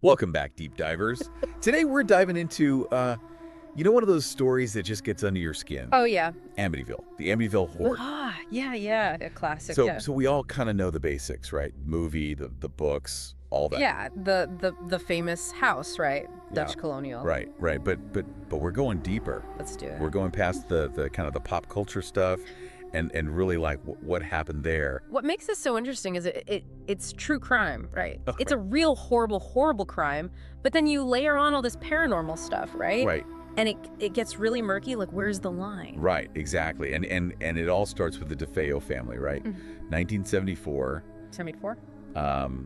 Welcome back, Deep Divers. Today we're diving into, one of those stories that just gets under your skin. Oh, yeah. Amityville, the Amityville Horror. Yeah, a classic, So, yeah. so we all kind of know the basics, right? Movie, the books, all that. Yeah, the famous house, right? Dutch Yeah. colonial. Right. But we're going deeper. Let's do it. We're going past the kind of the pop culture stuff, and really like what happened there. What makes this so interesting is it's true crime, right? Oh, It's a real horrible crime, but then you layer on all this paranormal stuff, right? Right. And it gets really murky, like where's the line? Right. Exactly. And it all starts with the DeFeo family, right? 1974. 74?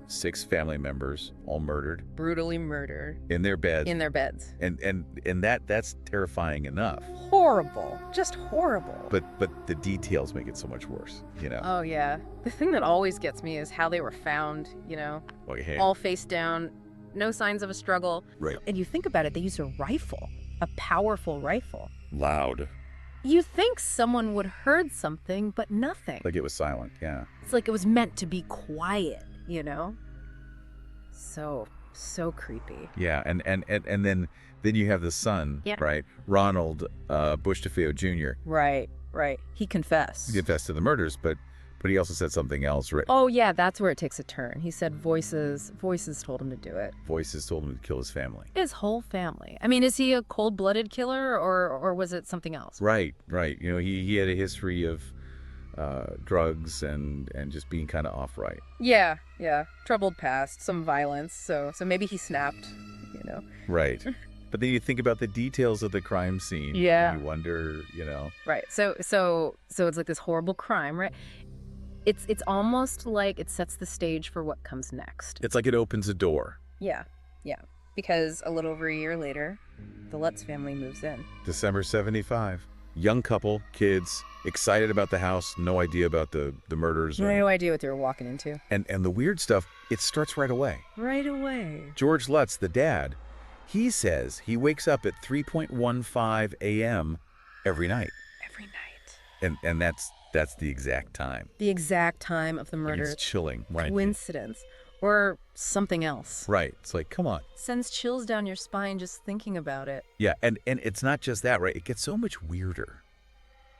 6 family members all murdered Brutally murdered in their beds. in their beds. And that's terrifying enough. Horrible. Just horrible. But the details make it so much worse, you know. Oh, yeah. The thing that always gets me is how they were found, Like, hey, all face down, no signs of a struggle. right. And you think about it, they used a rifle, a powerful rifle. Loud. You think someone would heard something, but nothing. Like it was silent, yeah. It's like it was meant to be quiet, So creepy. Yeah, and then you have the son, Yeah. right? Ronald Bush DeFeo Jr. Right. He confessed. He confessed to the murders, but he also said something else, right? Oh, yeah, that's where it takes a turn. He said voices told him to do it. Voices told him to kill his family. His whole family. I mean, is he a cold-blooded killer, or was it something else? Right. He had a history of drugs and just being kind of off right. Yeah. Troubled past, some violence, so maybe he snapped, Right. But then you think about the details of the crime scene. Yeah. And you wonder, Right. So it's like this horrible crime, right? It's almost like it sets the stage for what comes next. it's like it opens a door. Yeah. Because a little over a year later, the Lutz family moves in. December 75. Young couple, kids, excited about the house, no idea about the murders. No idea what they were walking into. And the weird stuff, it starts right away. Right away. George Lutz, the dad, he says he wakes up at 3:15 a.m. every night. Every night. And that's the exact time. The exact time of the murder. It's chilling, right? Coincidence. Or something else. Right. It's like, come on. Sends chills down your spine just thinking about it. Yeah, and it's not just that, right? It gets so much weirder.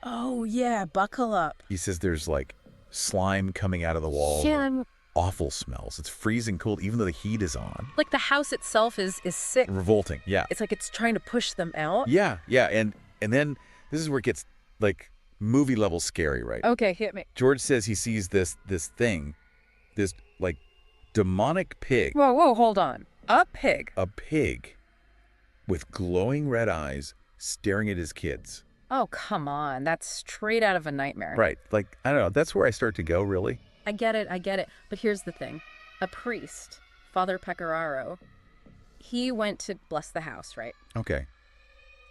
Oh, yeah. Buckle up. He says there's like slime coming out of the wall. Yeah. Awful smells. It's freezing cold, even though the heat is on. Like the house itself is sick. Revolting, yeah. It's like it's trying to push them out. Yeah, and then this is where it gets like movie level scary, right? Okay, hit me. George says he sees this thing, this like demonic pig. Whoa, hold on. A pig? A pig with glowing red eyes staring at his kids. Oh, come on. That's straight out of a nightmare. Right. Like, I don't know. That's where I start to go, really. I get it. But here's the thing. A priest, Father Pecoraro, he went to bless the house, right? Okay.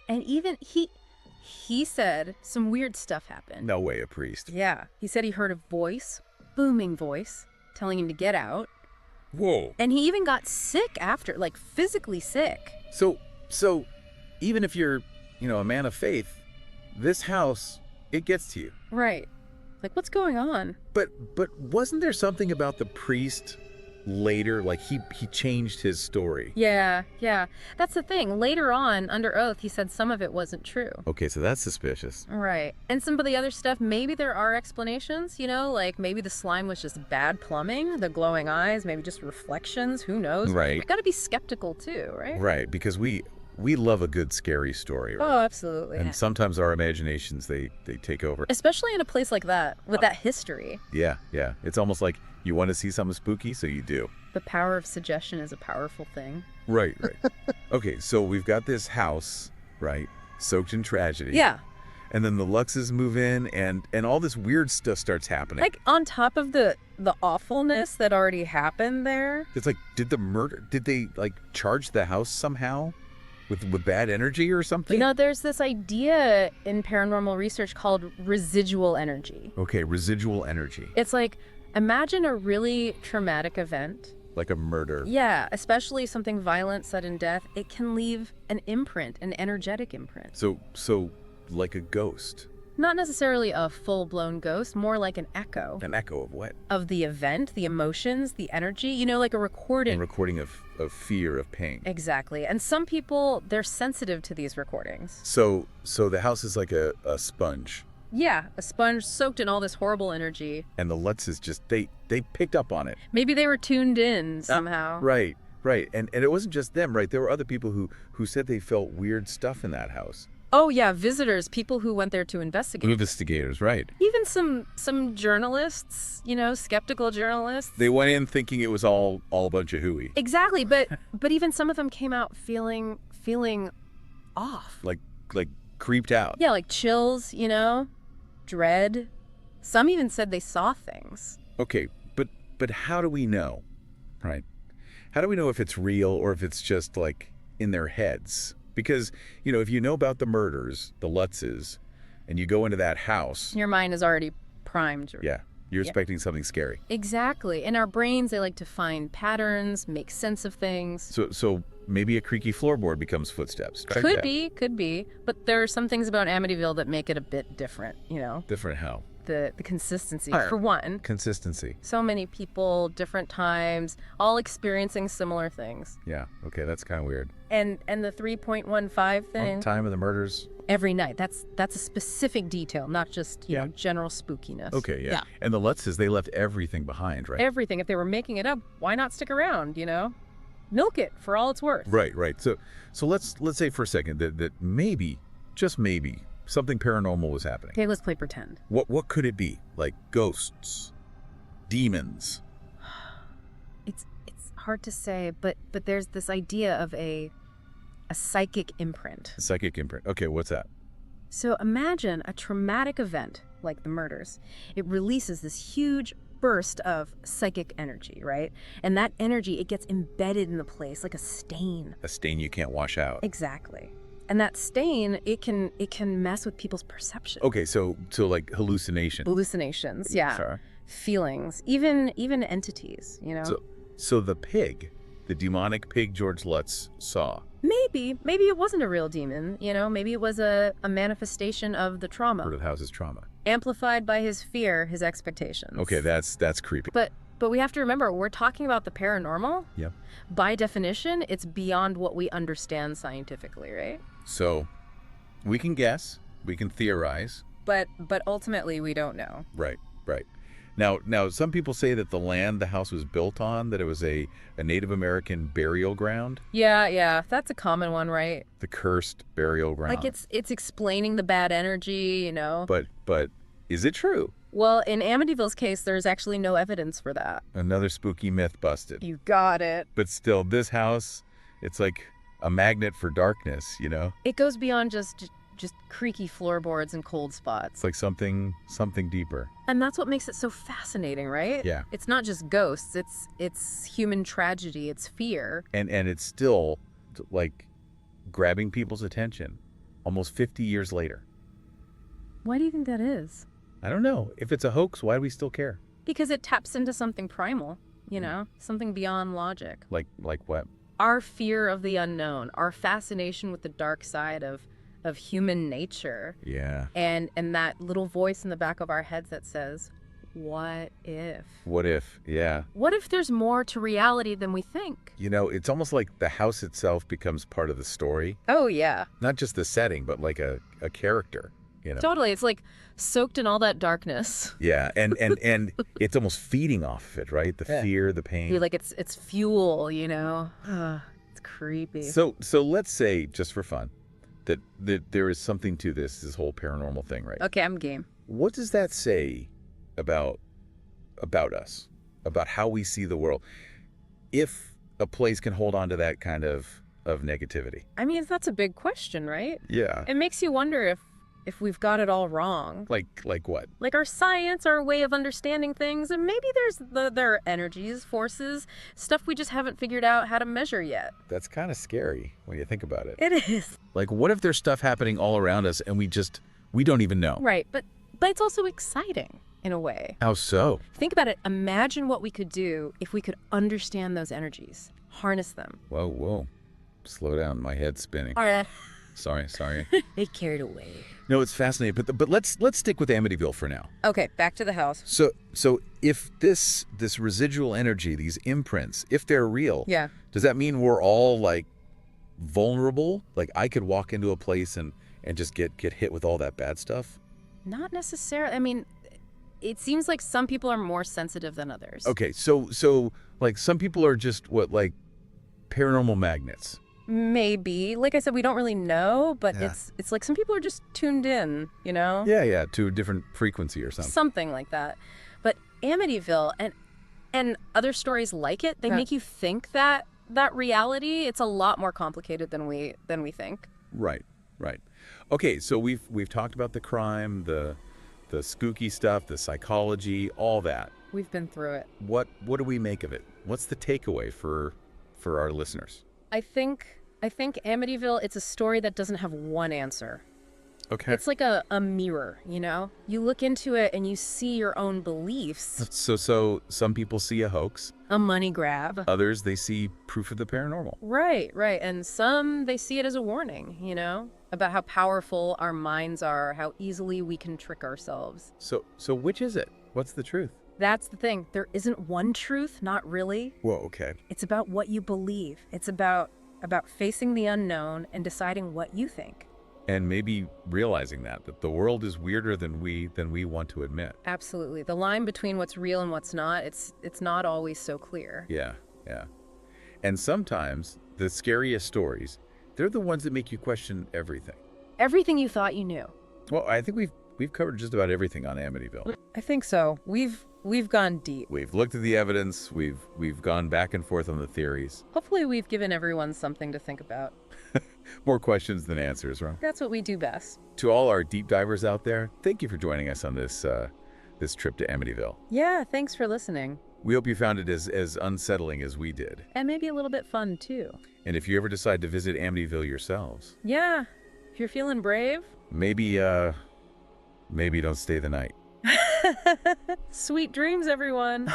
And even he said some weird stuff happened. No way, a priest. Yeah. He said he heard a voice, booming voice, telling him to get out. Whoa. And he even got sick after, like physically sick. So even if you're, a man of faith, this house, it gets to you. Right. Like, what's going on? But wasn't there something about the priest later, like he changed his story? Yeah. That's the thing. Later on, under oath, he said some of it wasn't true. Okay, so that's suspicious. Right. And some of the other stuff, maybe there are explanations, like maybe the slime was just bad plumbing, the glowing eyes, maybe just reflections, who knows? Right. You gotta be skeptical too, right? Right, because we love a good scary story, right? Oh, absolutely. And sometimes our imaginations, they take over. Especially in a place like that, with that history. Yeah. It's almost like you want to see something spooky, so you do. The power of suggestion is a powerful thing. Right. Okay, so we've got this house, right, soaked in tragedy. Yeah. And then the Luxes move in, and all this weird stuff starts happening. Like, on top of the awfulness that already happened there. It's like, did they, like, charge the house somehow? With bad energy or something? There's this idea in paranormal research called residual energy. Okay, residual energy. It's like, imagine a really traumatic event. Like a murder. Yeah, especially something violent, sudden death. It can leave an imprint, an energetic imprint. So like a ghost. Not necessarily a full-blown ghost, more like an echo. An echo of what? Of the event, the emotions, the energy, you know, like a recording. A recording of fear, of pain. Exactly. And some people, they're sensitive to these recordings. So the house is like a sponge. Yeah, a sponge soaked in all this horrible energy. And the Lutzes just, they picked up on it. Maybe they were tuned in somehow. Right. And it wasn't just them, right? There were other people who said they felt weird stuff in that house. Oh yeah, visitors, people who went there to investigate. Investigators, right. Even some journalists, you know, skeptical journalists. They went in thinking it was all a bunch of hooey. Exactly, but even some of them came out feeling off. Like creeped out. Yeah, like chills, you know, dread. Some even said they saw things. Okay, but how do we know, right? How do we know if it's real or if it's just like in their heads? Because, you know, if you know about the murders, the Lutzes, and you go into that house... Your mind is already primed. Yeah, you're expecting something scary. Exactly. In our brains, they like to find patterns, make sense of things. So maybe a creaky floorboard becomes footsteps. Could be. But there are some things about Amityville that make it a bit different, you know? Different how? The consistency, for one. Consistency. So many people, different times, all experiencing similar things. Yeah, okay, that's kind of weird. And the 3.15 thing. Time of the murders. Every night. That's a specific detail, not just, you know, general spookiness. Okay, yeah. And the Lutzes, they left everything behind, right? Everything. If they were making it up, why not stick around, you know? Milk it for all it's worth. Right. So let's say for a second that maybe, just maybe, something paranormal was happening. Okay, let's play pretend. What could it be? Like ghosts, demons? It's hard to say, but there's this idea of a psychic imprint. A psychic imprint. Okay, what's that? So imagine a traumatic event like the murders. It releases this huge burst of psychic energy, right? And that energy, it gets embedded in the place like a stain. A stain you can't wash out. Exactly. And that stain, it can mess with people's perception. Okay, so like hallucination. Hallucinations, yeah. Sorry. Feelings, even entities, you know? So the pig, the demonic pig George Lutz saw. Maybe it wasn't a real demon, you know? Maybe it was a manifestation of the trauma. Part of the house's trauma. Amplified by his fear, his expectations. Okay, that's creepy. But we have to remember, we're talking about the paranormal. Yep. By definition, it's beyond what we understand scientifically, right? So we can guess, we can theorize. But ultimately, we don't know. Right. Now, some people say that the land the house was built on, that it was a Native American burial ground. Yeah, that's a common one, right? The cursed burial ground. Like it's explaining the bad energy, you know? But is it true? Well, in Amityville's case, there's actually no evidence for that. Another spooky myth busted. You got it. But still, this house, it's like a magnet for darkness, you know? It goes beyond just creaky floorboards and cold spots. It's like something deeper. And that's what makes it so fascinating, right? Yeah. It's not just ghosts, it's human tragedy, it's fear. And it's still like grabbing people's attention almost 50 years later. Why do you think that is? I don't know. If it's a hoax, why do we still care? Because it taps into something primal, you know? Something beyond logic. Like what? Our fear of the unknown, our fascination with the dark side of human nature. Yeah. And that little voice in the back of our heads that says, what if? What if? Yeah. What if there's more to reality than we think? You know, it's almost like the house itself becomes part of the story. Oh, yeah. Not just the setting, but like a character, you know? Totally. It's like soaked in all that darkness. Yeah. And it's almost feeding off of it, right? The fear, the pain. You're like it's fuel, you know? It's creepy. So let's say, just for fun, that there is something to this whole paranormal thing, right? Okay, I'm game. What does that say about us, about how we see the world, if a place can hold on to that kind of negativity? I mean, that's a big question, right? Yeah. It makes you wonder if we've got it all wrong. Like what? Like our science, our way of understanding things, and maybe there are energies, forces, stuff we just haven't figured out how to measure yet. That's kind of scary when you think about it. It is. Like, what if there's stuff happening all around us and we don't even know? Right, but it's also exciting in a way. How so? Think about it. Imagine what we could do if we could understand those energies, harness them. Whoa. Slow down, my head's spinning. All right. Sorry. It carried away. No, it's fascinating. But let's stick with Amityville for now. Okay, back to the house. So if this residual energy, these imprints, if they're real, Yeah. does that mean we're all like vulnerable? Like I could walk into a place and just get hit with all that bad stuff? Not necessarily. I mean, it seems like some people are more sensitive than others. Okay, so like some people are just like paranormal magnets. Maybe. Like I said, we don't really know, but Yeah. it's like some people are just tuned in, you know? Yeah, to a different frequency or something. Something like that. But Amityville and other stories like it, they make you think that reality, it's a lot more complicated than we think. Right. Okay, so we've talked about the crime, the spooky stuff, the psychology, all that. We've been through it. What do we make of it? What's the takeaway for our listeners? I think Amityville, it's a story that doesn't have one answer. Okay. It's like a mirror, you know? You look into it and you see your own beliefs. So some people see a hoax. A money grab. Others, they see proof of the paranormal. Right. And some, they see it as a warning, you know? About how powerful our minds are, how easily we can trick ourselves. So which is it? What's the truth? That's the thing. There isn't one truth, not really. Whoa, okay. It's about what you believe. It's about facing the unknown and deciding what you think. And maybe realizing that the world is weirder than we want to admit. Absolutely. The line between what's real and what's not, it's not always so clear. Yeah. And sometimes the scariest stories, they're the ones that make you question everything. Everything you thought you knew. Well, I think we've covered just about everything on Amityville. I think so. We've gone deep. We've looked at the evidence, we've gone back and forth on the theories. Hopefully we've given everyone something to think about. More questions than answers, right? That's what we do best. To all our deep divers out there, thank you for joining us on this trip to Amityville. Yeah, thanks for listening. We hope you found it as unsettling as we did. And maybe a little bit fun, too. And if you ever decide to visit Amityville yourselves, Yeah, if you're feeling brave. maybe don't stay the night. Sweet dreams, everyone.